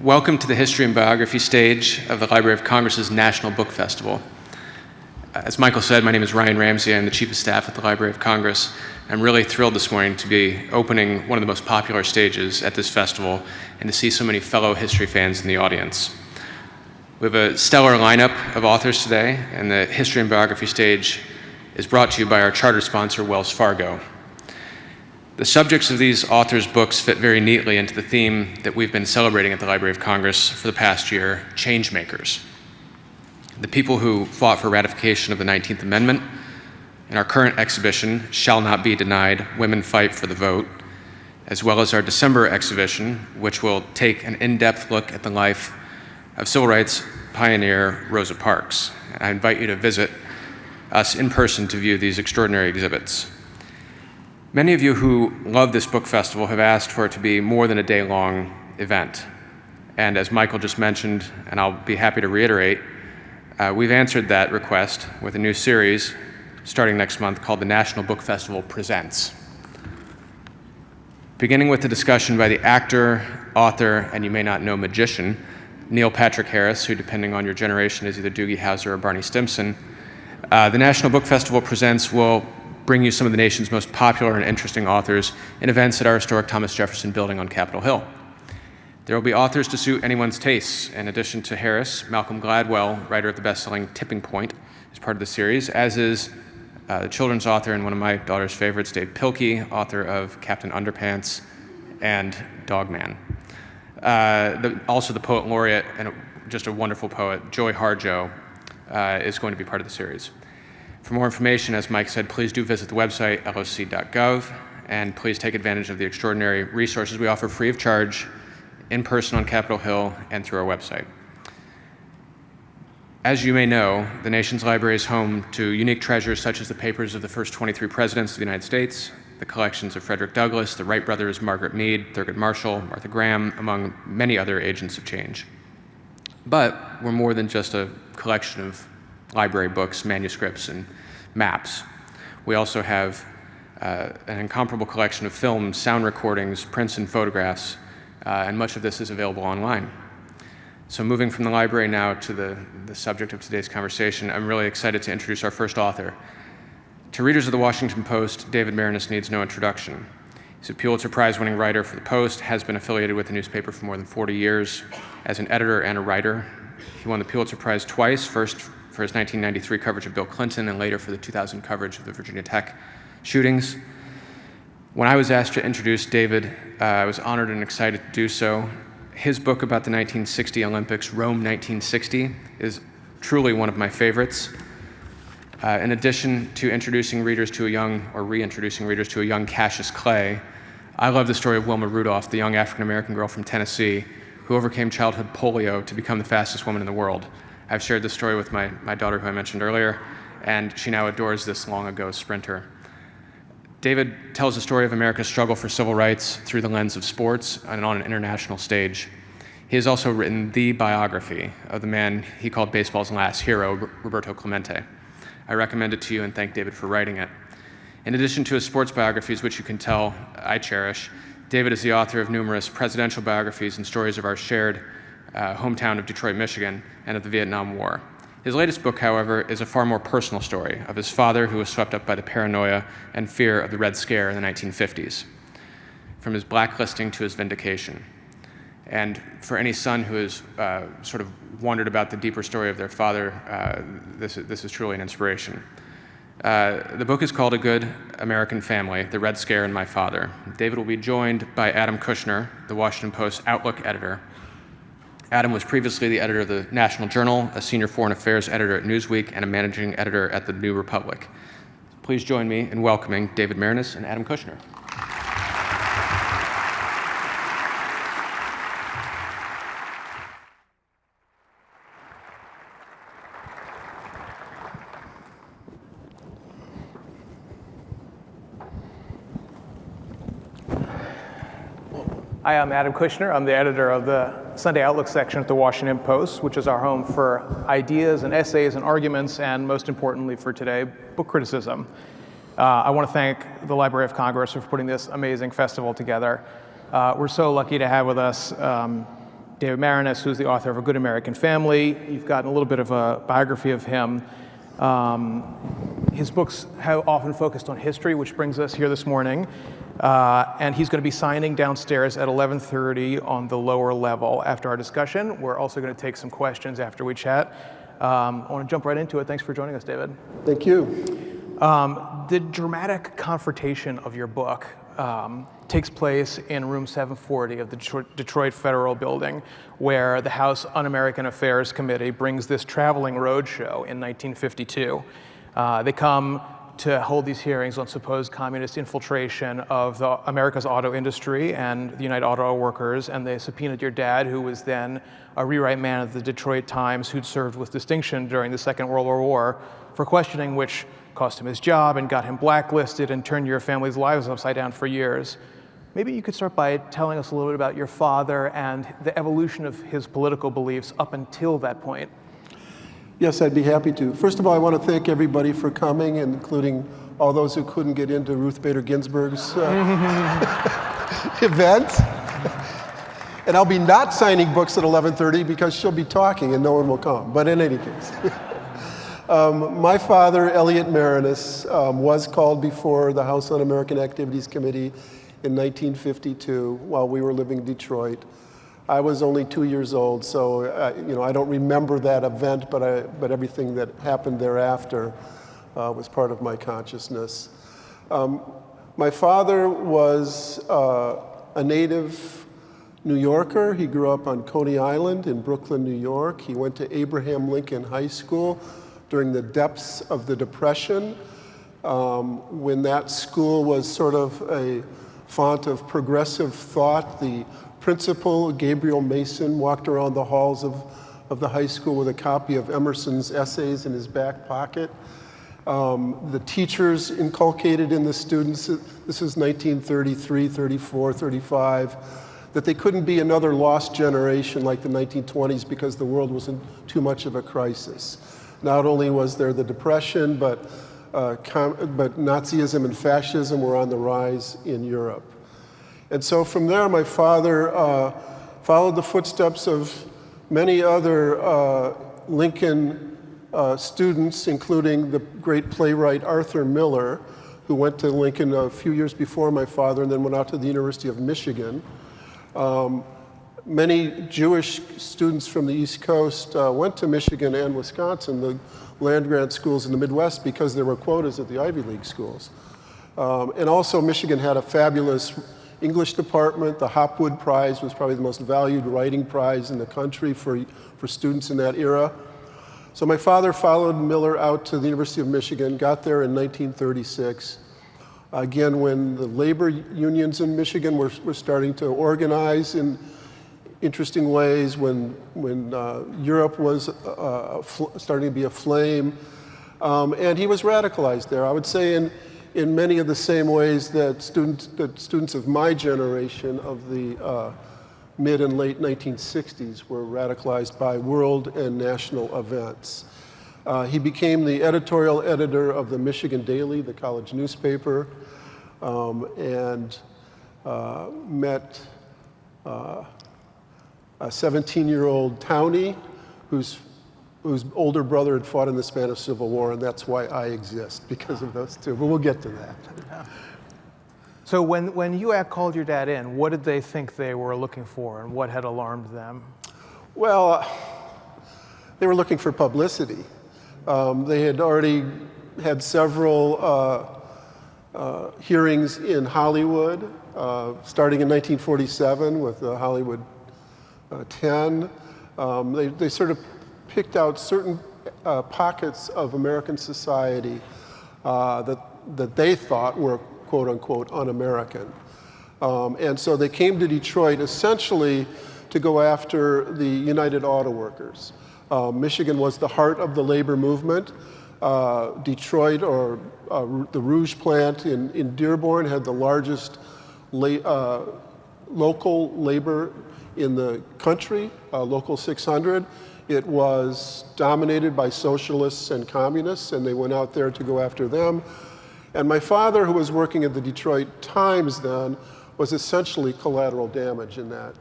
Welcome to the History and Biography stage of the Library of Congress's National Book Festival. As Michael said, my name is Ryan Ramsey. I'm the Chief of Staff at the Library of Congress. I'm really thrilled this morning to be opening one of the most popular stages at this festival and to see so many fellow history fans in the audience. We have a stellar lineup of authors today, and the History and Biography stage is brought to you by our charter sponsor, Wells Fargo. The subjects of these authors' books fit very neatly into the theme that we've been celebrating at the Library of Congress for the past year, change makers. The people who fought for ratification of the 19th Amendment. In our current exhibition, Shall Not Be Denied, Women Fight for the Vote, as well as our December exhibition, which will take an in-depth look at the life of civil rights pioneer Rosa Parks. I invite you to visit us in person to view these extraordinary exhibits. Many of you who love this book festival have asked for it to be more than a day-long event. And as Michael just mentioned, and I'll be happy to reiterate, we've answered that request with a new series starting next month called the National Book Festival Presents. Beginning with the discussion by the actor, author, and you may not know magician, Neil Patrick Harris, who depending on your generation is either Doogie Howser or Barney Stinson, the National Book Festival Presents will bring you some of the nation's most popular and interesting authors in events at our historic Thomas Jefferson Building on Capitol Hill. There will be authors to suit anyone's tastes. In addition to Harris, Malcolm Gladwell, writer of the best-selling Tipping Point, is part of the series, as is the children's author and one of my daughter's favorites, Dave Pilkey, author of Captain Underpants and Dogman. Also the poet laureate and just a wonderful poet, Joy Harjo, is going to be part of the series. For more information, as Mike said, please do visit the website, loc.gov, and please take advantage of the extraordinary resources we offer free of charge, in person on Capitol Hill, and through our website. As you may know, the nation's library is home to unique treasures such as the papers of the first 23 presidents of the United States, the collections of Frederick Douglass, the Wright brothers, Margaret Mead, Thurgood Marshall, Martha Graham, among many other agents of change. But we're more than just a collection of library books, manuscripts, and maps. We also have an incomparable collection of films, sound recordings, prints, and photographs, and much of this is available online. So moving from the library now to the subject of today's conversation, I'm really excited to introduce our first author. To readers of the Washington Post, David Maraniss needs no introduction. He's a Pulitzer Prize-winning writer for the Post, has been affiliated with the newspaper for more than 40 years as an editor and a writer. He won the Pulitzer Prize twice, first for his 1993 coverage of Bill Clinton and later for the 2000 coverage of the Virginia Tech shootings. When I was asked to introduce David, I was honored and excited to do so. His book about the 1960 Olympics, Rome 1960, is truly one of my favorites. In addition to introducing readers to reintroducing readers to a young Cassius Clay, I love the story of Wilma Rudolph, the young African-American girl from Tennessee who overcame childhood polio to become the fastest woman in the world. I've shared this story with my daughter, who I mentioned earlier, and she now adores this long-ago sprinter. David tells the story of America's struggle for civil rights through the lens of sports and on an international stage. He has also written the biography of the man he called baseball's last hero, Roberto Clemente. I recommend it to you and thank David for writing it. In addition to his sports biographies, which you can tell I cherish, David is the author of numerous presidential biographies and stories of our shared hometown of Detroit, Michigan, and of the Vietnam War. His latest book, however, is a far more personal story of his father who was swept up by the paranoia and fear of the Red Scare in the 1950s, from his blacklisting to his vindication. And for any son who has sort of wondered about the deeper story of their father, this is truly an inspiration. The book is called A Good American Family, The Red Scare and My Father. David will be joined by Adam Kushner, the Washington Post Outlook editor. Adam was previously the editor of the National Journal, a senior foreign affairs editor at Newsweek, and a managing editor at the New Republic. Please join me in welcoming David Maraniss and Adam Kushner. Hi, I'm Adam Kushner. I'm the editor of the Sunday Outlook section at the Washington Post, which is our home for ideas and essays and arguments, and most importantly for today, book criticism. I want to thank the Library of Congress for putting this amazing festival together. We're so lucky to have with us David Maraniss, who's the author of A Good American Family. You've gotten a little bit of a biography of him. His books have often focused on history, which brings us here this morning. And he's going to be signing downstairs at 11:30 on the lower level after our discussion. We're also going to take some questions after we chat. I want to jump right into it. Thanks for joining us, David. Thank you. The dramatic confrontation of your book takes place in room 740 of the Detroit Federal Building, where the House Un-American Affairs Committee brings this traveling roadshow in 1952. They come to hold these hearings on supposed communist infiltration of America's auto industry and the United Auto Workers, and they subpoenaed your dad, who was then a rewrite man of the Detroit Times, who'd served with distinction during the Second World War, for questioning which cost him his job and got him blacklisted and turned your family's lives upside down for years. Maybe you could start by telling us a little bit about your father and the evolution of his political beliefs up until that point. Yes, I'd be happy to. First of all, I want to thank everybody for coming, including all those who couldn't get into Ruth Bader Ginsburg's event. And I'll be not signing books at 11:30 because she'll be talking and no one will come. But in any case. My father, Elliot Maraniss, was called before the House Un-American Activities Committee in 1952 while we were living in Detroit. I was only 2 years old, so I don't remember that event, but everything that happened thereafter was part of my consciousness. My father was a native New Yorker. He grew up on Coney Island in Brooklyn, New York. He went to Abraham Lincoln High School during the depths of the Depression, when that school was sort of a font of progressive thought. The principal, Gabriel Mason, walked around the halls of the high school with a copy of Emerson's essays in his back pocket. The teachers inculcated in the students, this is 1933, 34, 35, that they couldn't be another lost generation like the 1920s because the world was in too much of a crisis. Not only was there the Depression, but Nazism and fascism were on the rise in Europe. And so from there, my father followed the footsteps of many other Lincoln students, including the great playwright Arthur Miller, who went to Lincoln a few years before my father and then went out to the University of Michigan. Many Jewish students from the East Coast went to Michigan and Wisconsin, the land-grant schools in the Midwest, because there were quotas at the Ivy League schools. And also Michigan had a fabulous English department. The Hopwood Prize was probably the most valued writing prize in the country for students in that era. So my father followed Miller out to the University of Michigan, got there in 1936. Again, when the labor unions in Michigan were starting to organize in interesting ways, when Europe was starting to be aflame, and he was radicalized there. I would say in many of the same ways that students of my generation of the mid and late 1960s were radicalized by world and national events. He became the editorial editor of the Michigan Daily, the college newspaper, and met a 17-year-old townie whose older brother had fought in the Spanish Civil War, and that's why I exist, because of those two. But we'll get to that. So when UAC called your dad in, what did they think they were looking for, and what had alarmed them? Well, they were looking for publicity. They had already had several hearings in Hollywood, starting in 1947 with the Hollywood 10. They sort of picked out certain pockets of American society that they thought were quote unquote un-American. And so they came to Detroit essentially to go after the United Auto Workers. Michigan was the heart of the labor movement. Detroit, or the Rouge plant in Dearborn, had the largest local labor in the country, Local 600. It was dominated by socialists and communists, and they went out there to go after them. And my father, who was working at the Detroit Times then, was essentially collateral damage in that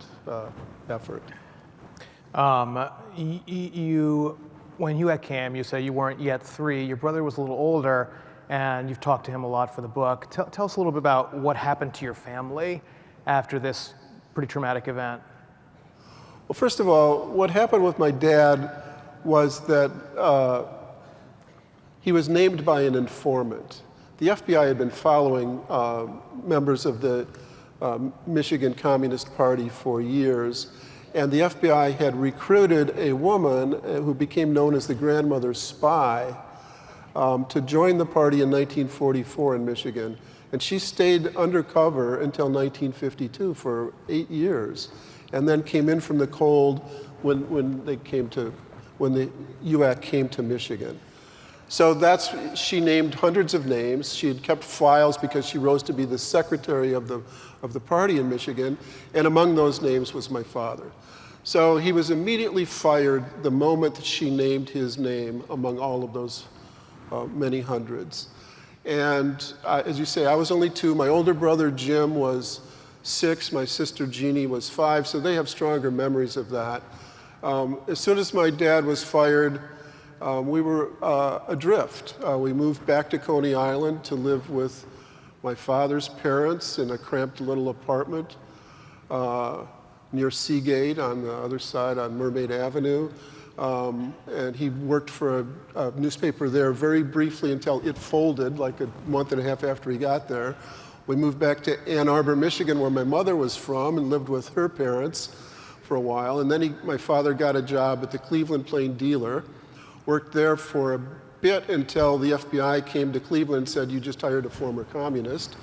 effort. When you had Cam, you said you weren't yet 3. Your brother was a little older, and you've talked to him a lot for the book. Tell us a little bit about what happened to your family after this pretty traumatic event. Well, first of all, what happened with my dad was that he was named by an informant. The FBI had been following members of the Michigan Communist Party for years, and the FBI had recruited a woman who became known as the grandmother's spy to join the party in 1944 in Michigan. And she stayed undercover until 1952 for 8 years, and then came in from the cold when the UAC came to Michigan. So she named hundreds of names. She had kept files because she rose to be the secretary of the party in Michigan, and among those names was my father. So he was immediately fired the moment that she named his name among all of those many hundreds. And as you say, I was only 2. My older brother Jim was 6. My sister Jeannie was 5. So they have stronger memories of that. As soon as my dad was fired, we were adrift. We moved back to Coney Island to live with my father's parents in a cramped little apartment near Seagate on the other side on Mermaid Avenue. And he worked for a newspaper there very briefly until it folded, like a month and a half after he got there. We moved back to Ann Arbor, Michigan, where my mother was from, and lived with her parents for a while. And then my father got a job at the Cleveland Plain Dealer, worked there for a bit until the FBI came to Cleveland and said, "You just hired a former communist."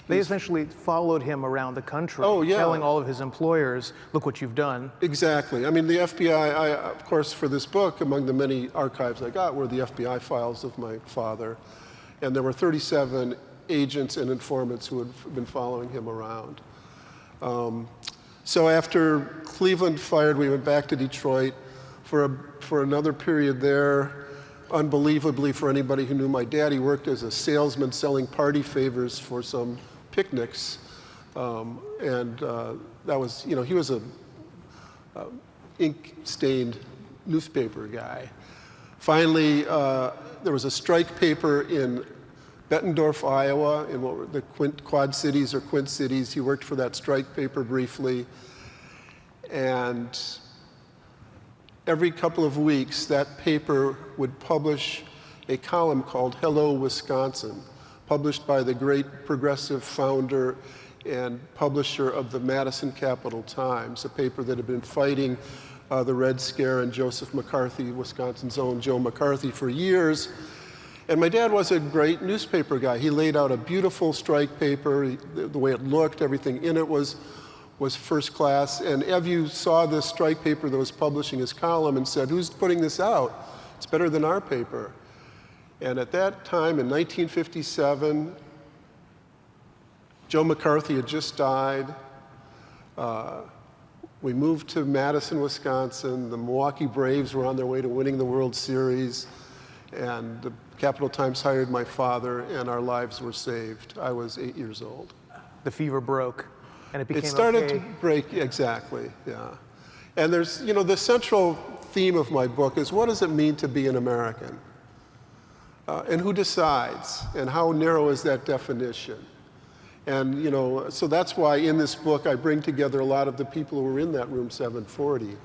They essentially followed him around the country, telling all of his employers, "Look what you've done." Exactly. I mean, the FBI, of course, for this book, among the many archives I got were the FBI files of my father. And there were 37 agents and informants who had been following him around. So after Cleveland fired, we went back to Detroit for another period there. Unbelievably, for anybody who knew my dad, he worked as a salesman selling party favors for some picnics. That was, he was a ink-stained newspaper guy. Finally, there was a strike paper in Bettendorf, Iowa, in what were the Quad Cities or Quint Cities. He worked for that strike paper briefly. And every couple of weeks, that paper would publish a column called Hello, Wisconsin, published by the great progressive founder and publisher of the Madison Capital Times, a paper that had been fighting the Red Scare and Joseph McCarthy, Wisconsin's own Joe McCarthy, for years. And my dad was a great newspaper guy. He laid out a beautiful strike paper. The way it looked, everything in it was first class. And Evu saw this strike paper that was publishing his column and said, "Who's putting this out? It's better than our paper." And at that time, in 1957, Joe McCarthy had just died. We moved to Madison, Wisconsin. The Milwaukee Braves were on their way to winning the World Series. And the Capital Times hired my father, and our lives were saved. I was 8 years old. The fever broke, and it became It started okay. to break, exactly, yeah. And there's, the central theme of my book is, what does it mean to be an American? And who decides? And how narrow is that definition? And, so that's why in this book I bring together a lot of the people who were in that room 740.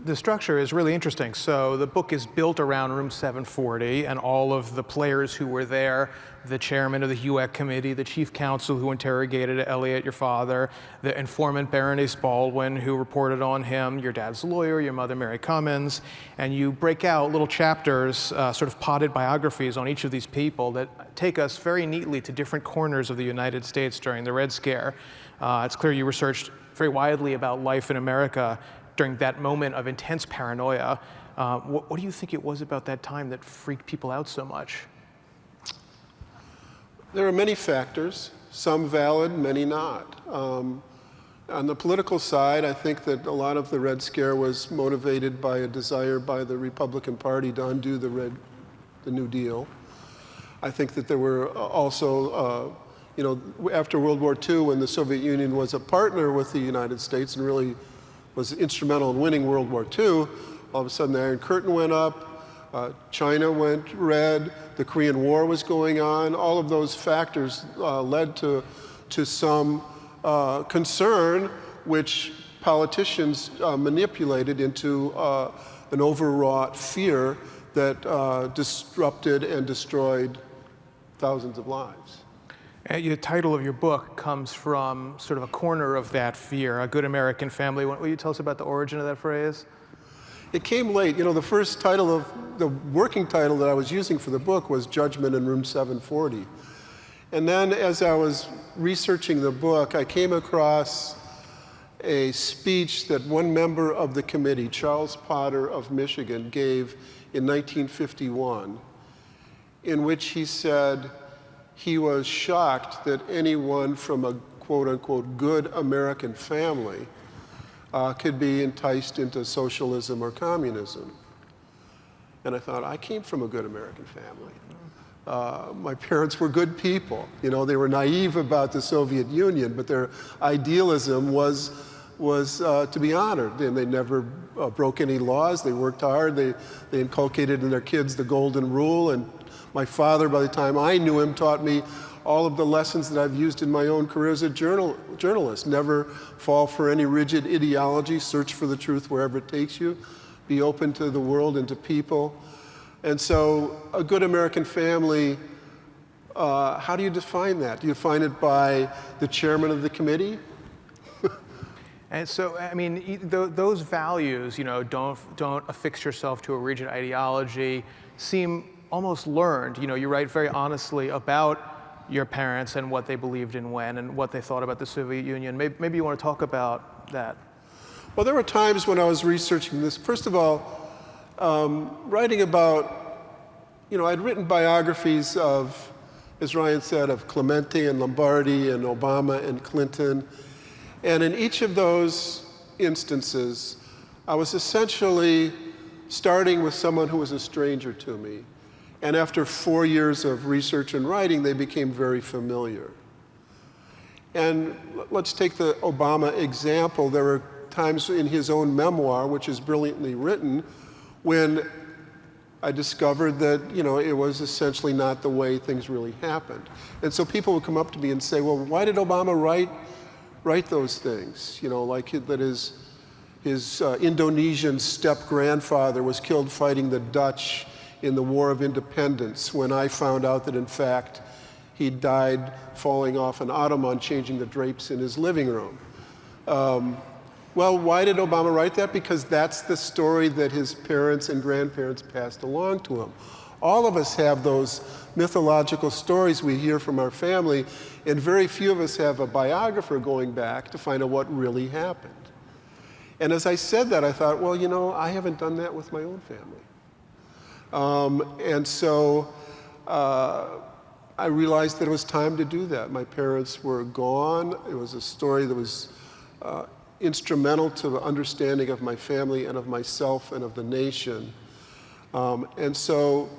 The structure is really interesting. So the book is built around room 740 and all of the players who were there, the chairman of the HUAC committee, the chief counsel who interrogated Elliot, your father, the informant Maraniss Baldwin who reported on him, your dad's lawyer, your mother Mary Cummins, and you break out little chapters, sort of potted biographies on each of these people that take us very neatly to different corners of the United States during the Red Scare. It's clear you researched very widely about life in America during that moment of intense paranoia. What do you think it was about that time that freaked people out so much? There are many factors, some valid, many not. On the political side, I think that a lot of the Red Scare was motivated by a desire by the Republican Party to undo the New Deal. I think that there were also, after World War II, when the Soviet Union was a partner with the United States and really was instrumental in winning World War II. All of a sudden the Iron Curtain went up, China went red, the Korean War was going on. All of those factors led to some concern, which politicians manipulated into an overwrought fear that disrupted and destroyed thousands of lives. The title of your book comes from sort of a corner of that fear, A Good American Family. Will you tell us about the origin of that phrase? It came late. You know, the first title of the working title that I was using for the book was Judgment in Room 740. And then as I was researching the book, I came across a speech that one member of the committee, Charles Potter of Michigan, gave in 1951, in which he said he was shocked that anyone from a quote-unquote good American family could be enticed into socialism or communism. And I thought, I came from a good American family. My parents were good people. You know, they were naive about the Soviet Union, but their idealism was to be honored. And they never broke any laws. They worked hard. They inculcated in their kids the golden rule. And my father, by the time I knew him, taught me all of the lessons that I've used in my own career as a journalist. Never fall for any rigid ideology. Search for the truth wherever it takes you. Be open to the world and to people. And so a good American family, how do you define that? Do you define it by the chairman of the committee? And so, I mean, those values, you know, don't affix yourself to a rigid ideology, seem almost learned. You know, you write very honestly about your parents and what they believed in when and what they thought about the Soviet Union. Maybe you want to talk about that. Well, there were times when I was researching this. First of all, writing about, you know, I'd written biographies of, as Ryan said, of Clemente and Lombardi and Obama and Clinton. And in each of those instances, I was essentially starting with someone who was a stranger to me. And after 4 years of research and writing, they became very familiar. And let's take the Obama example. There were times in his own memoir, which is brilliantly written, when I discovered that, you know, it was essentially not the way things really happened. And so people would come up to me and say, well, why did Obama write those things? You know, like that his Indonesian step-grandfather was killed fighting the Dutch in the War of Independence, when I found out that, in fact, he died falling off an ottoman, changing the drapes in his living room. Well, why did Obama write that? Because that's the story that his parents and grandparents passed along to him. All of us have those mythological stories we hear from our family, and very few of us have a biographer going back to find out what really happened. And as I said that, I thought, well, you know, I haven't done that with my own family. And so I realized that it was time to do that. My parents were gone. It was a story that was instrumental to the understanding of my family and of myself and of the nation. And so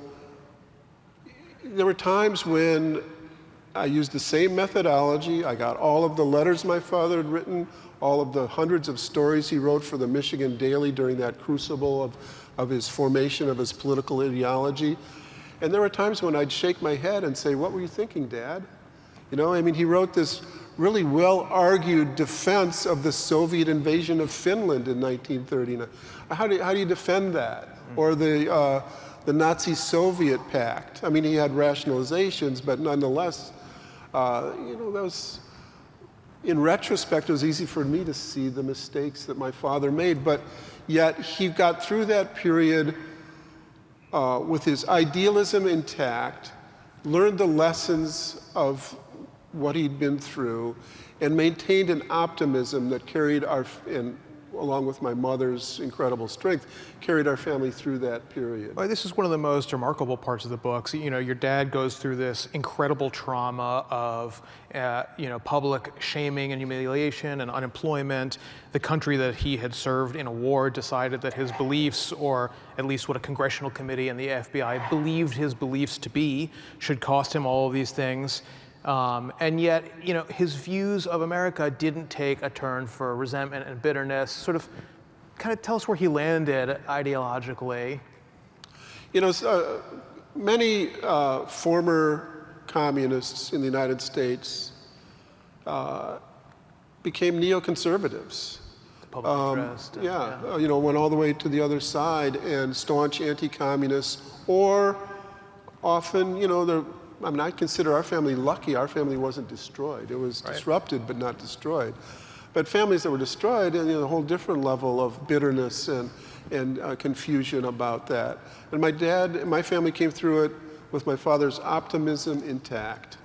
there were times when I used the same methodology. I got all of the letters my father had written, all of the hundreds of stories he wrote for the Michigan Daily during that crucible of his formation of his political ideology. And there were times when I'd shake my head and say, what were you thinking, Dad? You know, I mean, he wrote this really well-argued defense of the Soviet invasion of Finland in 1939. How do you defend that? Or the Nazi-Soviet pact? I mean, he had rationalizations, but nonetheless, you know, that was, in retrospect, it was easy for me to see the mistakes that my father made, but yet he got through that period with his idealism intact, learned the lessons of what he'd been through, and maintained an optimism that carried along with my mother's incredible strength, carried our family through that period. Well, this is one of the most remarkable parts of the book. So, you know, your dad goes through this incredible trauma of, you know, public shaming and humiliation and unemployment. The country that he had served in a war decided that his beliefs, or at least what a congressional committee and the FBI believed his beliefs to be, should cost him all of these things. And yet, his views of America didn't take a turn for resentment and bitterness. Sort of, kind of tell us where he landed ideologically. Many former communists in the United States became neoconservatives. Public interest. Went all the way to the other side and staunch anti-communists, or often, I consider our family lucky. Our family wasn't destroyed. It was disrupted, but not destroyed. But families that were destroyed, a whole different level of bitterness and confusion about that. And my family came through it with my father's optimism intact.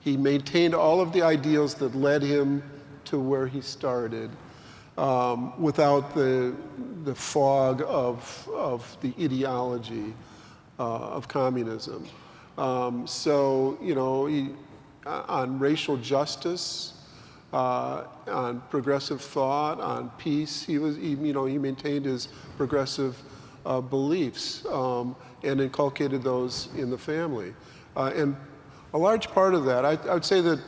He maintained all of the ideals that led him to where he started, without the fog of the ideology of communism. On racial justice, on progressive thought, on peace, he maintained his progressive beliefs and inculcated those in the family. And a large part of that, I would say that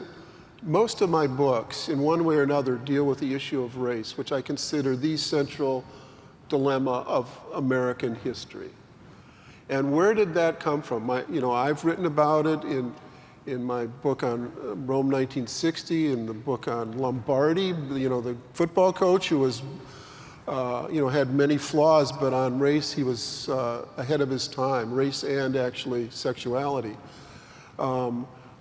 most of my books, in one way or another, deal with the issue of race, which I consider the central dilemma of American history. And where did that come from? I've written about it in my book on Rome 1960, in the book on Lombardi, the football coach who was, had many flaws, but on race he was ahead of his time, race and actually sexuality.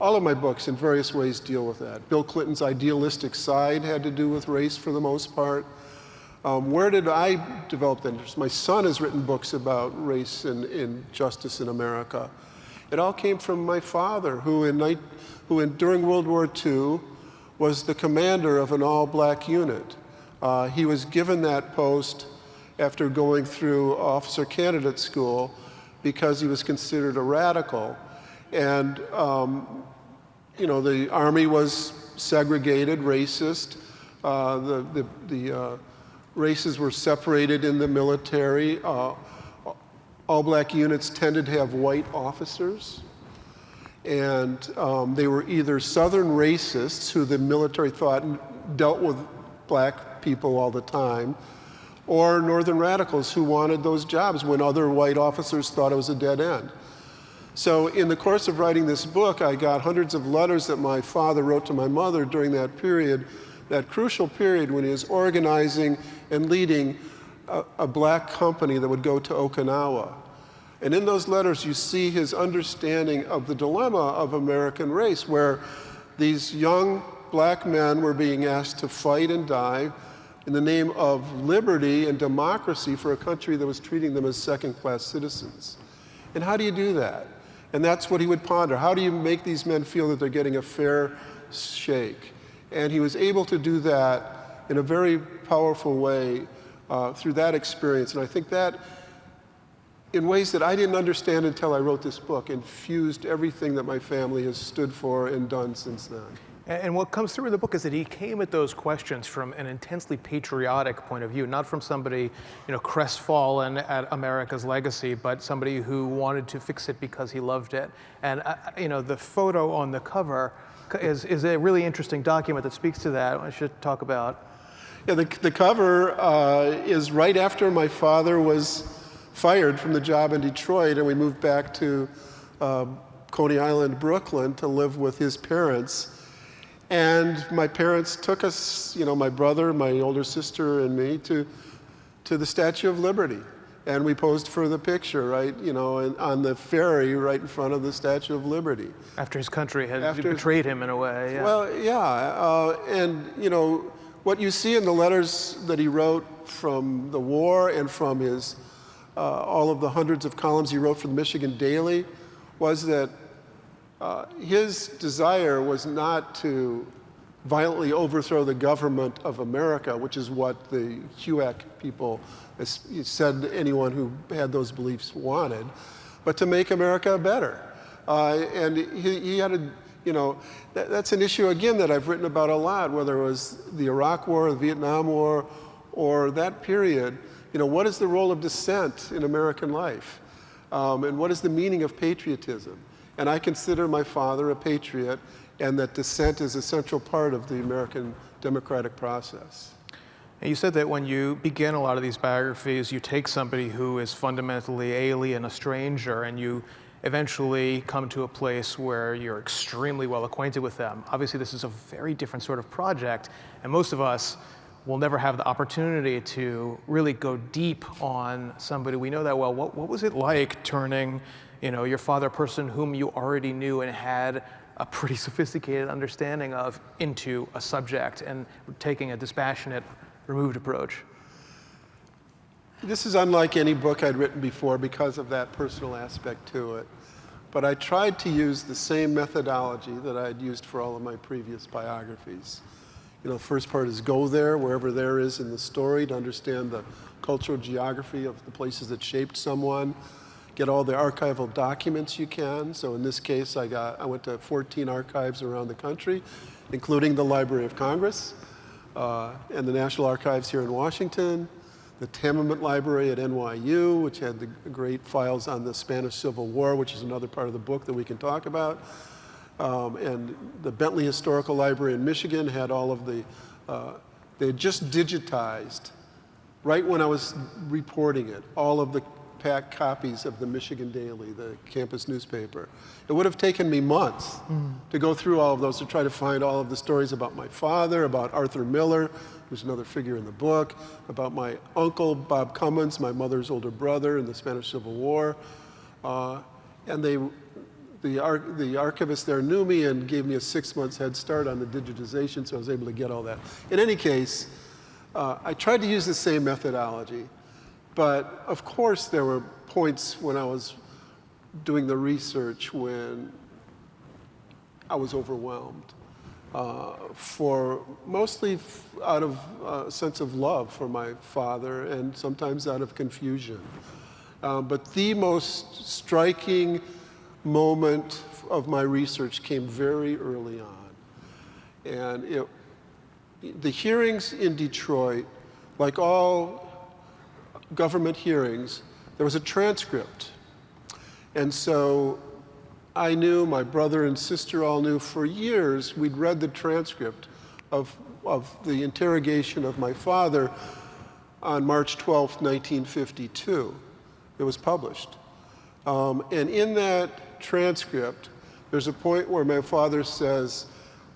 All of my books in various ways deal with that. Bill Clinton's idealistic side had to do with race for the most part. Where did I develop that interest? My son has written books about race and justice in America. It all came from my father, who during World War II was the commander of an all-black unit. He was given that post after going through officer candidate school because he was considered a radical. And the Army was segregated, racist. The races were separated in the military. All-black units tended to have white officers. And they were either Southern racists, who the military thought dealt with black people all the time, or Northern radicals who wanted those jobs when other white officers thought it was a dead end. So in the course of writing this book, I got hundreds of letters that my father wrote to my mother during that period, that crucial period when he was organizing and leading a black company that would go to Okinawa. And in those letters, you see his understanding of the dilemma of American race, where these young black men were being asked to fight and die in the name of liberty and democracy for a country that was treating them as second-class citizens. And how do you do that? And that's what he would ponder. How do you make these men feel that they're getting a fair shake? And he was able to do that in a very powerful way through that experience. And I think that, in ways that I didn't understand until I wrote this book, infused everything that my family has stood for and done since then. And what comes through in the book is that he came at those questions from an intensely patriotic point of view, not from somebody, crestfallen at America's legacy, but somebody who wanted to fix it because he loved it. And the photo on the cover is a really interesting document that speaks to that. I should talk about. Yeah, the cover is right after my father was fired from the job in Detroit, and we moved back to Coney Island, Brooklyn, to live with his parents. And my parents took us, my brother, my older sister, and me to the Statue of Liberty. And we posed for the picture, right, on the ferry right in front of the Statue of Liberty. After his country had betrayed him in a way, yeah. Well, yeah, and what you see in the letters that he wrote from the war and from his, all of the hundreds of columns he wrote for the Michigan Daily was that his desire was not to violently overthrow the government of America, which is what the HUAC people said anyone who had those beliefs wanted, but to make America better. And he had that's an issue, again, that I've written about a lot, whether it was the Iraq War, the Vietnam War, or that period. What is the role of dissent in American life? And what is the meaning of patriotism? And I consider my father a patriot, and that dissent is a central part of the American democratic process. And you said that when you begin a lot of these biographies, you take somebody who is fundamentally alien, a stranger, and you eventually come to a place where you're extremely well acquainted with them. Obviously, this is a very different sort of project, and most of us will never have the opportunity to really go deep on somebody we know that well. What was it like turning, your father, a person whom you already knew and had a pretty sophisticated understanding of, into a subject and taking a dispassionate, removed approach? This is unlike any book I'd written before because of that personal aspect to it. But I tried to use the same methodology that I'd used for all of my previous biographies. The first part is go there, wherever there is in the story, to understand the cultural geography of the places that shaped someone. Get all the archival documents you can. So in this case, I went to 14 archives around the country, including the Library of Congress and the National Archives here in Washington, the Tamiment Library at NYU, which had the great files on the Spanish Civil War, which is another part of the book that we can talk about. And the Bentley Historical Library in Michigan had all of the, they had just digitized, right when I was reporting it, all of the packed copies of the Michigan Daily, the campus newspaper. It would have taken me months to go through all of those, to try to find all of the stories about my father, about Arthur Miller, who's another figure in the book, about my uncle, Bob Cummins, my mother's older brother in the Spanish Civil War. And the archivist there knew me and gave me a 6 months head start on the digitization, so I was able to get all that. In any case, I tried to use the same methodology, but of course there were points when I was doing the research when I was overwhelmed, mostly out of a sense of love for my father and sometimes out of confusion. But the most striking moment of my research came very early on. And the hearings in Detroit, like all government hearings, there was a transcript. And so I knew, my brother and sister all knew, for years we'd read the transcript of the interrogation of my father on March 12th, 1952. It was published. And in that transcript, there's a point where my father says,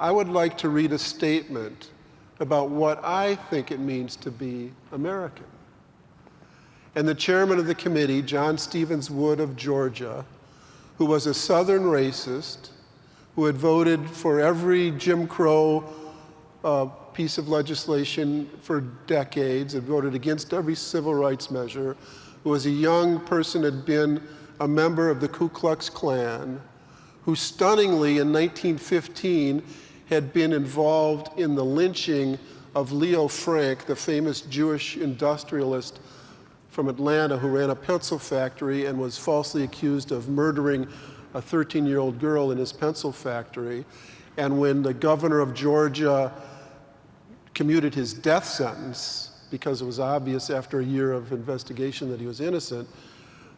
I would like to read a statement about what I think it means to be American. And the chairman of the committee, John Stevens Wood of Georgia, who was a Southern racist, who had voted for every Jim Crow piece of legislation for decades, had voted against every civil rights measure, who was a young person, had been a member of the Ku Klux Klan, who stunningly in 1915 had been involved in the lynching of Leo Frank, the famous Jewish industrialist from Atlanta who ran a pencil factory and was falsely accused of murdering a 13-year-old girl in his pencil factory. And when the governor of Georgia commuted his death sentence, because it was obvious after a year of investigation that he was innocent,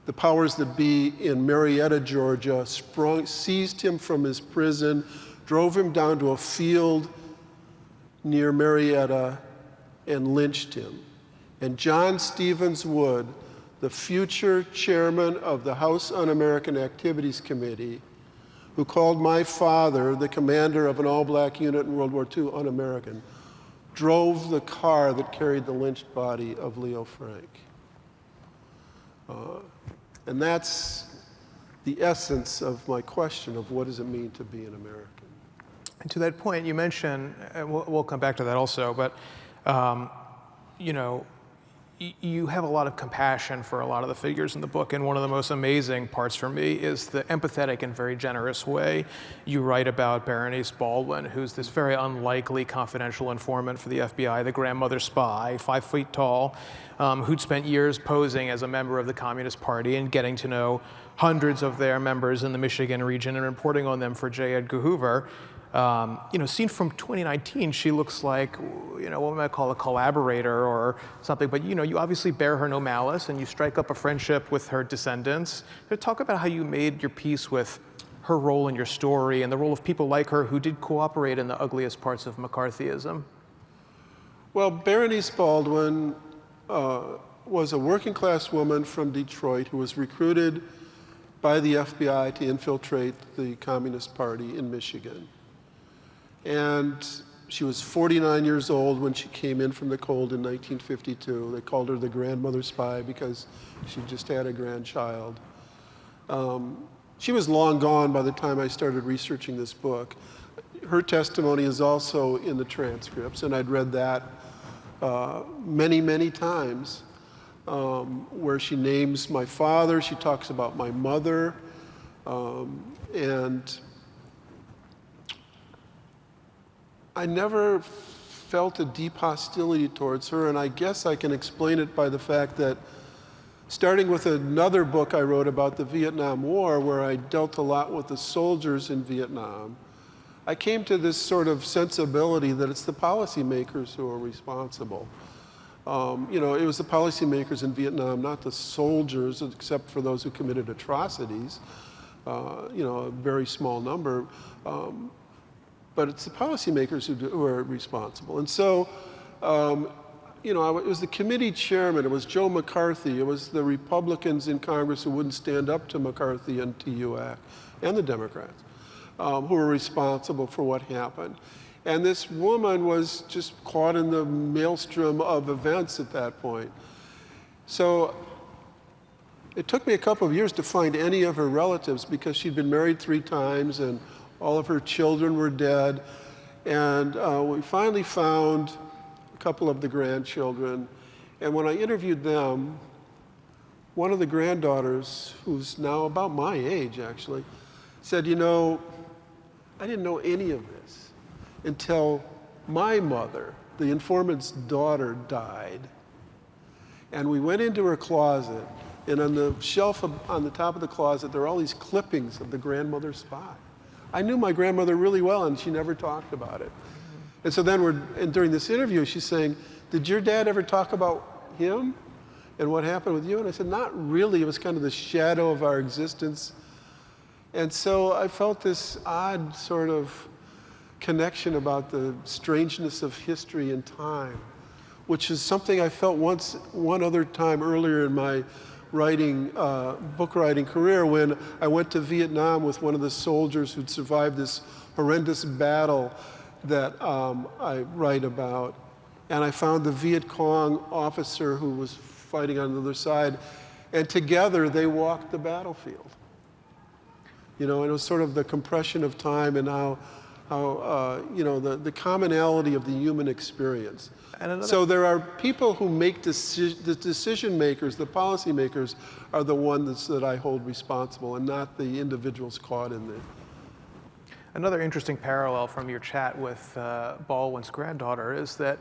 the powers that be in Marietta, Georgia, seized him from his prison, drove him down to a field near Marietta, and lynched him. And John Stevens Wood, the future chairman of the House Un-American Activities Committee, who called my father, the commander of an all-black unit in World War II, un-American, drove the car that carried the lynched body of Leo Frank. And that's the essence of my question of what does it mean to be an American. And to that point, you mentioned, we'll come back to that also, but you have a lot of compassion for a lot of the figures in the book, and one of the most amazing parts for me is the empathetic and very generous way you write about Maraniss Baldwin, who's this very unlikely confidential informant for the FBI, the grandmother spy, 5 feet tall, who'd spent years posing as a member of the Communist Party and getting to know hundreds of their members in the Michigan region and reporting on them for J. Edgar Hoover. Seen from 2019, she looks like, what we might call a collaborator or something, but you obviously bear her no malice and you strike up a friendship with her descendants. Talk about how you made your peace with her role in your story and the role of people like her who did cooperate in the ugliest parts of McCarthyism? Well, Maraniss Baldwin was a working class woman from Detroit who was recruited by the FBI to infiltrate the Communist Party in Michigan. And she was 49 years old when she came in from the cold in 1952. They called her the grandmother spy because she just had a grandchild. She was long gone by the time I started researching this book. Her testimony is also in the transcripts, and I'd read that many, many times, where she names my father, she talks about my mother, and I never felt a deep hostility towards her, and I guess I can explain it by the fact that starting with another book I wrote about the Vietnam War, where I dealt a lot with the soldiers in Vietnam, I came to this sort of sensibility that it's the policymakers who are responsible. You know, it was the policymakers in Vietnam, not the soldiers, except for those who committed atrocities, you know, a very small number. But it's the policymakers who are responsible. And so, you know, it was the committee chairman, it was Joe McCarthy, it was the Republicans in Congress who wouldn't stand up to McCarthy and TUAC, and the Democrats, who were responsible for what happened. And this woman was just caught in the maelstrom of events at that point. So it took me a couple of years to find any of her relatives because she'd been married 3 times and all of her children were dead. And we finally found a couple of the grandchildren. And when I interviewed them, one of the granddaughters, who's now about my age actually, said, you know, I didn't know any of this until my mother, the informant's daughter, died. And we went into her closet, and on the shelf on the top of the closet, there are all these clippings of the grandmother spy. I knew my grandmother really well, and she never talked about it. And so then during this interview, she's saying, did your dad ever talk about him and what happened with you? And I said, not really. It was kind of the shadow of our existence. And so I felt this odd sort of connection about the strangeness of history and time, which is something I felt one other time earlier in my book writing career, when I went to Vietnam with one of the soldiers who'd survived this horrendous battle that I write about. And I found the Viet Cong officer who was fighting on the other side, and together they walked the battlefield. You know, and it was sort of the compression of time and how you know, the commonality of the human experience. So there are people who make the decision makers, the policy makers, are the ones that I hold responsible, and not the individuals caught in there. Another interesting parallel from your chat with Baldwin's granddaughter is that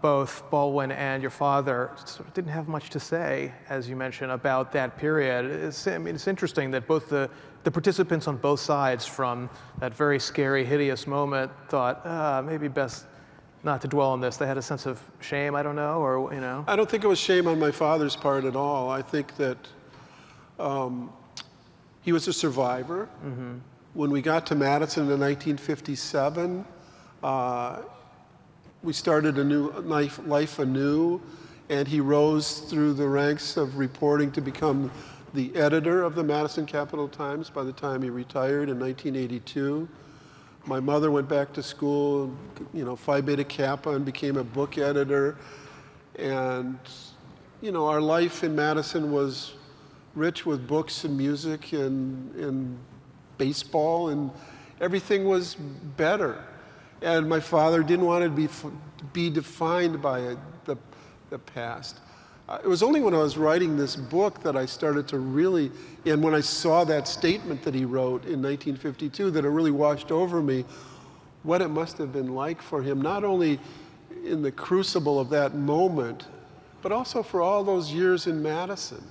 both Baldwin and your father sort of didn't have much to say, as you mentioned, about that period. It's interesting that both the participants on both sides from that very scary, hideous moment thought, maybe best not to dwell on this. They had a sense of shame, I don't know, or, you know. I don't think it was shame on my father's part at all. I think that he was a survivor. Mm-hmm. When we got to Madison in 1957, we started a new life anew, and he rose through the ranks of reporting to become the editor of the Madison Capital-Times by the time he retired in 1982. My mother went back to school, you know, Phi Beta Kappa, and became a book editor. And, you know, our life in Madison was rich with books and music and baseball, and everything was better. And my father didn't want to be defined by the past. It was only when I was writing this book that I started to really, and when I saw that statement that he wrote in 1952, that it really washed over me what it must have been like for him, not only in the crucible of that moment, but also for all those years in Madison.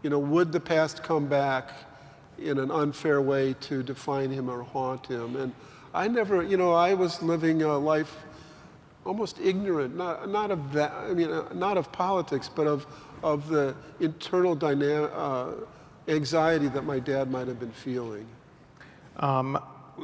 You know, would the past come back in an unfair way to define him or haunt him? And I never, you know, I was living a life almost ignorant, not of that, I mean, not of politics, but of the internal dynamic, anxiety that my dad might have been feeling.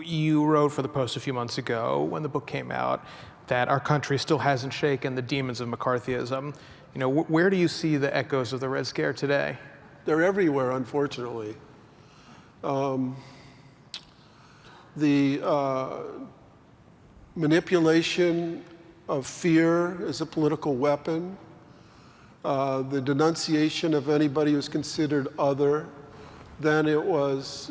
You wrote for the Post a few months ago when the book came out that our country still hasn't shaken the demons of McCarthyism. You know, where do you see the echoes of the Red Scare today? They're everywhere, unfortunately. The manipulation of fear as a political weapon, the denunciation of anybody who's considered other. Then it was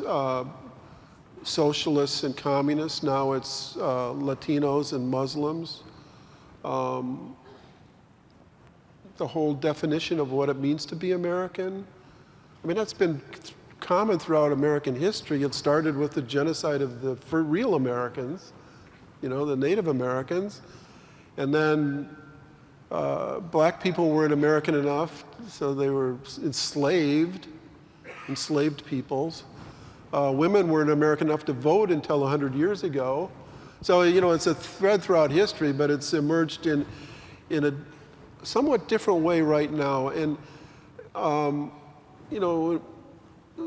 socialists and communists. Now it's Latinos and Muslims. The whole definition of what it means to be American. I mean, that's been common throughout American history. It started with the genocide of the real Americans, you know, the Native Americans. And then black people weren't American enough, so they were enslaved peoples. Women weren't American enough to vote until 100 years ago. So, you know, it's a thread throughout history, but it's emerged in a somewhat different way right now. And, you know,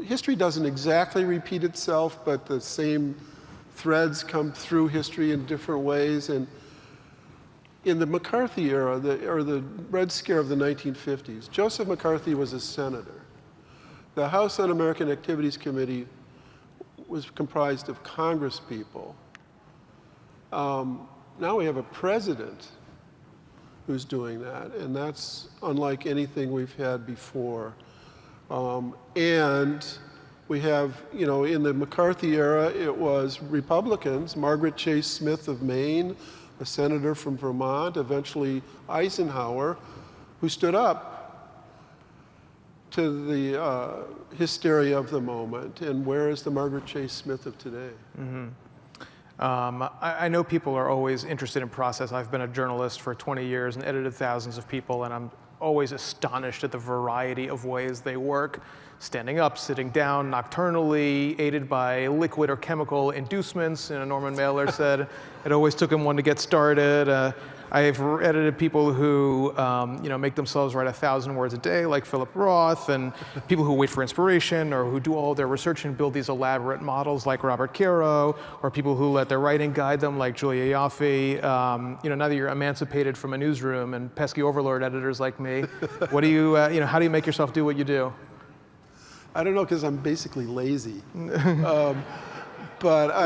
history doesn't exactly repeat itself, but the same threads come through history in different ways. And in the McCarthy era, or the Red Scare of the 1950s, Joseph McCarthy was a senator. The House Un-American Activities Committee was comprised of Congress people. Now we have a president who's doing that, and that's unlike anything we've had before. And we have, you know, in the McCarthy era, it was Republicans, Margaret Chase Smith of Maine, a senator from Vermont, eventually Eisenhower, who stood up to the hysteria of the moment. And where is the Margaret Chase Smith of today? Mm-hmm. I know people are always interested in process. I've been a journalist for 20 years and edited thousands of people, and I'm always astonished at the variety of ways they work. Standing up, sitting down, nocturnally, aided by liquid or chemical inducements. You know, Norman Mailer said it always took him one to get started. I've edited people who you know, make themselves write 1,000 words a day, like Philip Roth, and people who wait for inspiration, or who do all their research and build these elaborate models, like Robert Caro, or people who let their writing guide them, like Julia Ioffe. You know, now that you're emancipated from a newsroom and pesky overlord editors like me, what do you, you know, how do you make yourself do what you do? I don't know, because I'm basically lazy. But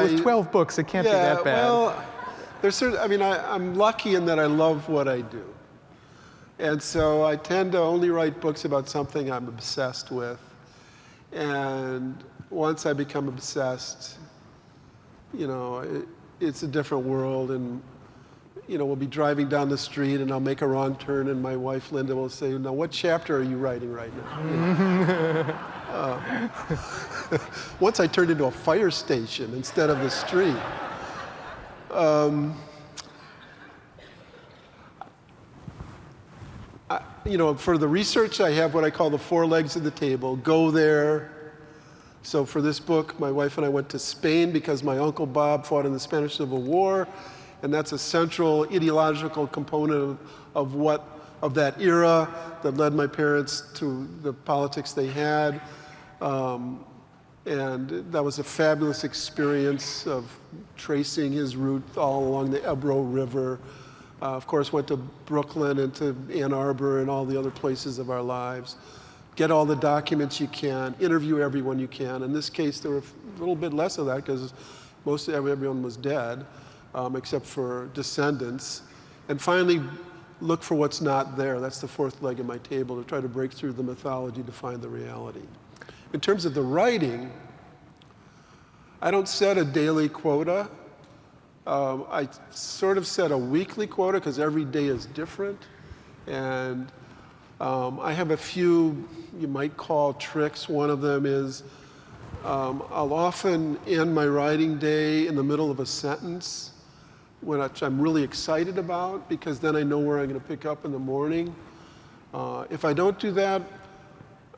With 12 books, it can't be that bad. Well, there's certain, I mean, I'm lucky in that I love what I do. And so I tend to only write books about something I'm obsessed with. And once I become obsessed, you know, it's a different world. And, you know, we'll be driving down the street and I'll make a wrong turn and my wife, Linda, will say, now, what chapter are you writing right now? Once I turned into a fire station instead of the street. You know, for the research, I have what I call the 4 legs of the table. Go there. So for this book, my wife and I went to Spain because my Uncle Bob fought in the Spanish Civil War, and that's a central ideological component of that era that led my parents to the politics they had. And that was a fabulous experience of tracing his route all along the Ebro River. Of course, went to Brooklyn and to Ann Arbor and all the other places of our lives. Get all the documents you can, interview everyone you can. In this case, there were a little bit less of that because most of everyone was dead, except for descendants. And finally, look for what's not there. That's the 4th leg of my table, to try to break through the mythology to find the reality. In terms of the writing, I don't set a daily quota. I sort of set a weekly quota because every day is different. And I have a few, you might call tricks. One of them is I'll often end my writing day in the middle of a sentence, which I'm really excited about, because then I know where I'm going to pick up in the morning. If I don't do that,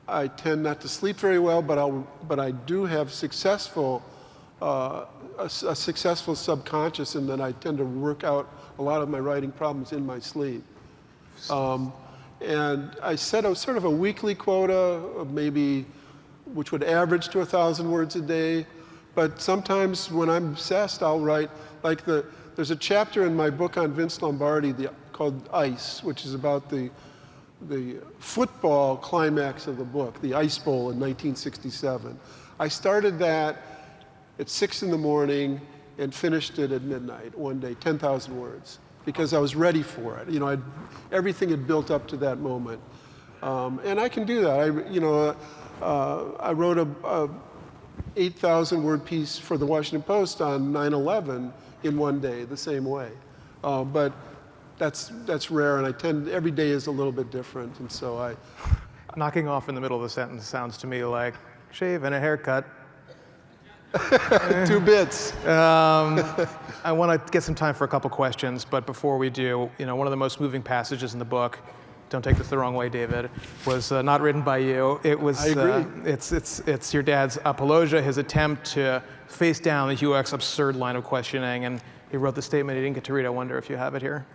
I tend not to sleep very well, but I do have a successful subconscious, in that I tend to work out a lot of my writing problems in my sleep. And I set a sort of a weekly quota of maybe which would average to 1,000 words a day. But sometimes when I'm obsessed, I'll write, like there's a chapter in my book on Vince Lombardi called Ice, which is about the football climax of the book, the Ice Bowl in 1967. I started that at 6 in the morning and finished it at midnight one day, 10,000 words, because I was ready for it. You know, everything had built up to that moment. And I can do that. I wrote a 8,000 word piece for the Washington Post on 9/11 in one day, the same way. But that's rare, and every day is a little bit different, and so Knocking off in the middle of the sentence sounds to me like shave and a haircut. 2 bits. I want to get some time for a couple questions, but before we do, one of the most moving passages in the book, don't take this the wrong way, David, was not written by you. It was. I agree. It's your dad's apologia, his attempt to face down the Hugh X absurd line of questioning, and he wrote the statement he didn't get to read. I wonder if you have it here.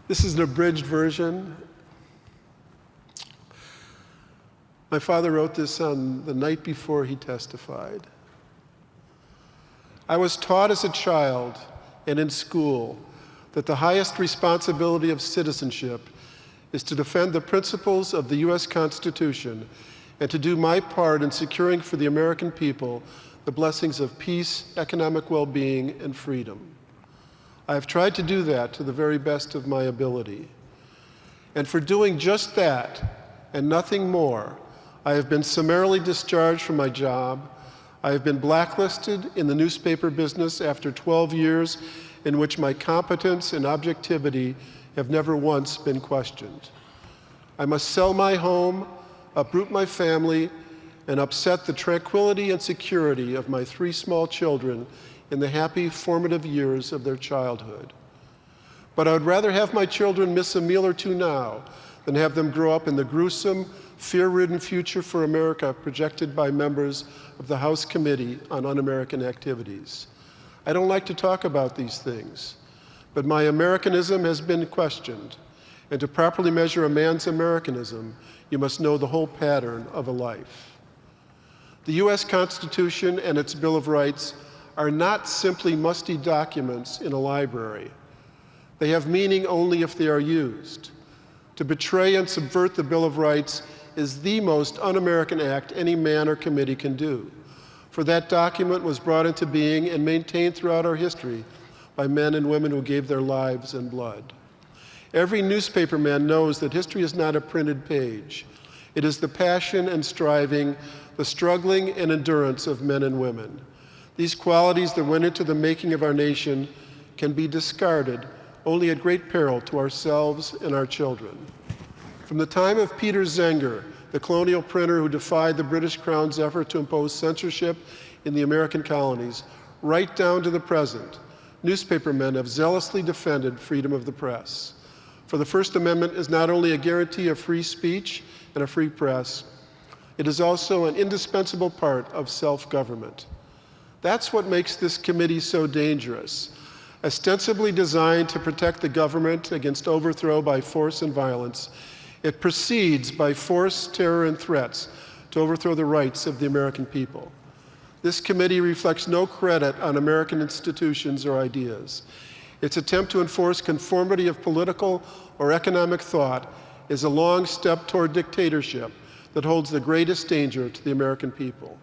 This is an abridged version. My father wrote this on the night before he testified. I was taught as a child and in school that the highest responsibility of citizenship is to defend the principles of the U.S. Constitution and to do my part in securing for the American people the blessings of peace, economic well-being, and freedom. I have tried to do that to the very best of my ability. And for doing just that and nothing more, I have been summarily discharged from my job. I have been blacklisted in the newspaper business after 12 years in which my competence and objectivity have never once been questioned. I must sell my home, uproot my family, and upset the tranquility and security of my 3 small children in the happy formative years of their childhood. But I would rather have my children miss a meal or 2 now than have them grow up in the gruesome, fear-ridden future for America projected by members of the House Committee on Un-American Activities. I don't like to talk about these things, but my Americanism has been questioned, and to properly measure a man's Americanism, you must know the whole pattern of a life. The U.S. Constitution and its Bill of Rights are not simply musty documents in a library. They have meaning only if they are used. To betray and subvert the Bill of Rights is the most un-American act any man or committee can do, for that document was brought into being and maintained throughout our history by men and women who gave their lives and blood. Every newspaper man knows that history is not a printed page. It is the passion and striving, the struggling and endurance of men and women. These qualities that went into the making of our nation can be discarded only at great peril to ourselves and our children. From the time of Peter Zenger, the colonial printer who defied the British Crown's effort to impose censorship in the American colonies, right down to the present, newspapermen have zealously defended freedom of the press. For the First Amendment is not only a guarantee of free speech and a free press, it is also an indispensable part of self-government. That's what makes this committee so dangerous. Ostensibly designed to protect the government against overthrow by force and violence, it proceeds by force, terror, and threats to overthrow the rights of the American people. This committee reflects no credit on American institutions or ideas. Its attempt to enforce conformity of political or economic thought is a long step toward dictatorship that holds the greatest danger to the American people.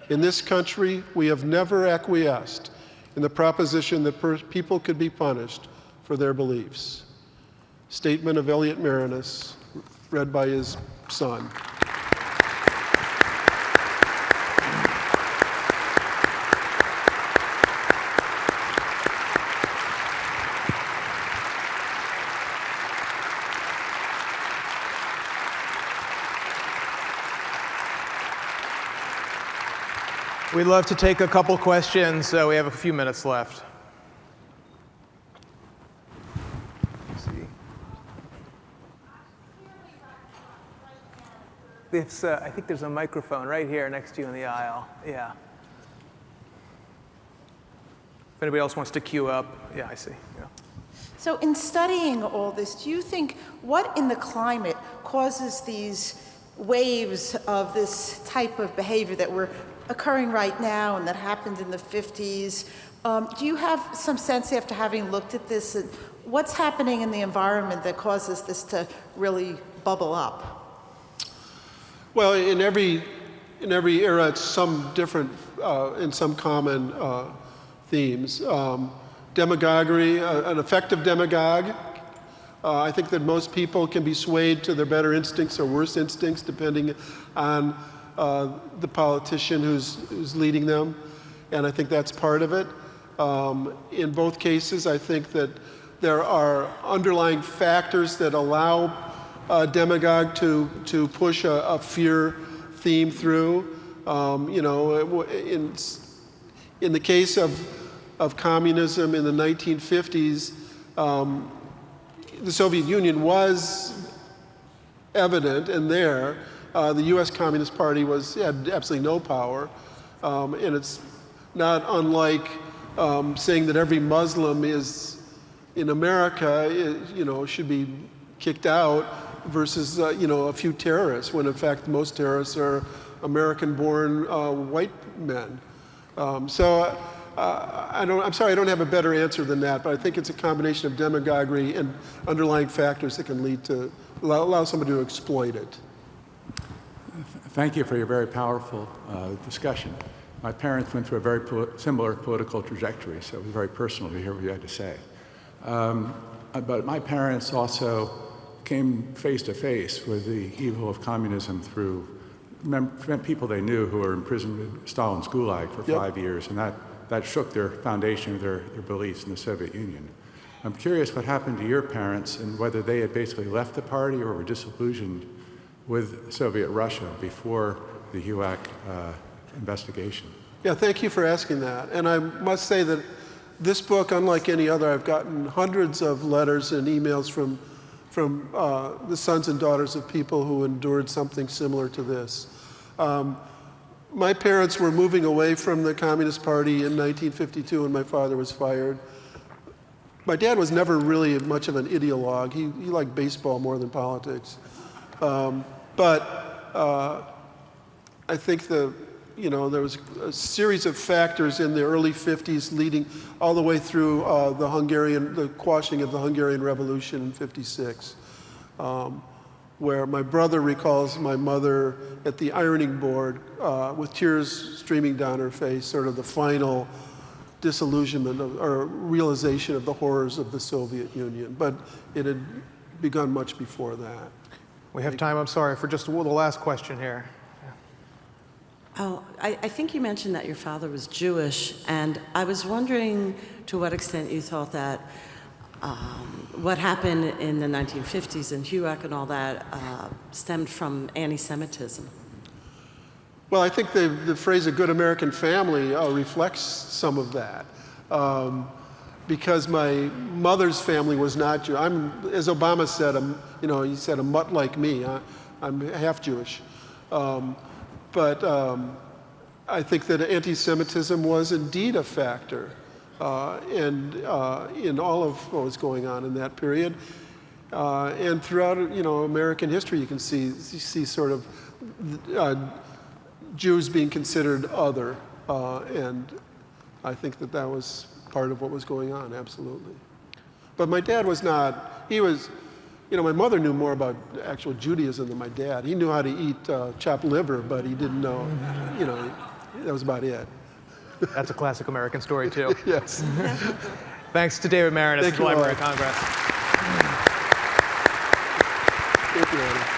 In this country, we have never acquiesced in the proposition that people could be punished for their beliefs. Statement of Elliot Maraniss, read by his son. We'd love to take a couple questions, so we have a few minutes left. I think there's a microphone right here next to you in the aisle. Yeah. If anybody else wants to queue up, yeah, I see. Yeah. So in studying all this, do you think what in the climate causes these waves of this type of behavior that were occurring right now and that happened in the 50s. Do you have some sense, after having looked at this, what's happening in the environment that causes this to really bubble up? Well, in every era, it's some different and some common themes. Demagoguery, an effective demagogue. I think that most people can be swayed to their better instincts or worse instincts depending on the politician who's leading them, and I think that's part of it. In both cases, I think that there are underlying factors that allow a demagogue to push a fear theme through. You know, in the case of communism in the 1950s, the Soviet Union was evident and there. The U.S. Communist Party had absolutely no power, and it's not unlike saying that every Muslim in America, should be kicked out versus, a few terrorists, when in fact most terrorists are American-born white men. I'm sorry, I don't have a better answer than that, but I think it's a combination of demagoguery and underlying factors that can lead to allow somebody to exploit it. Thank you for your very powerful discussion. My parents went through a very similar political trajectory, so it was very personal to hear what you had to say. But my parents also came face to face with the evil of communism through people they knew who were imprisoned in Stalin's Gulag for 5 years, and that shook their foundation of their beliefs in the Soviet Union. I'm curious what happened to your parents and whether they had basically left the party or were disillusioned with Soviet Russia before the HUAC investigation. Yeah, thank you for asking that. And I must say that this book, unlike any other, I've gotten hundreds of letters and emails from the sons and daughters of people who endured something similar to this. My parents were moving away from the Communist Party in 1952 when my father was fired. My dad was never really much of an ideologue. He liked baseball more than politics. But I think there was a series of factors in the early 50s leading all the way through the quashing of the Hungarian Revolution in '56, where my brother recalls my mother at the ironing board with tears streaming down her face, sort of the final disillusionment or realization of the horrors of the Soviet Union. But it had begun much before that. We have time, I'm sorry, for just the last question here. Oh, I think you mentioned that your father was Jewish, and I was wondering to what extent you thought that what happened in the 1950s and HUAC and all that stemmed from anti-Semitism. Well, I think the phrase "a good American family" reflects some of that. Because my mother's family was not Jewish. As Obama said, he said, a mutt like me. I'm half Jewish. But I think that anti-Semitism was indeed a factor and in all of what was going on in that period. And throughout American history, you can see sort of Jews being considered other. And I think that was part of what was going on, absolutely. But my dad was not, my mother knew more about actual Judaism than my dad. He knew how to eat chopped liver, but he didn't know, that was about it. That's a classic American story, too. Yes. Thanks to David Maraniss of the Library of Congress. Thank you, Anna.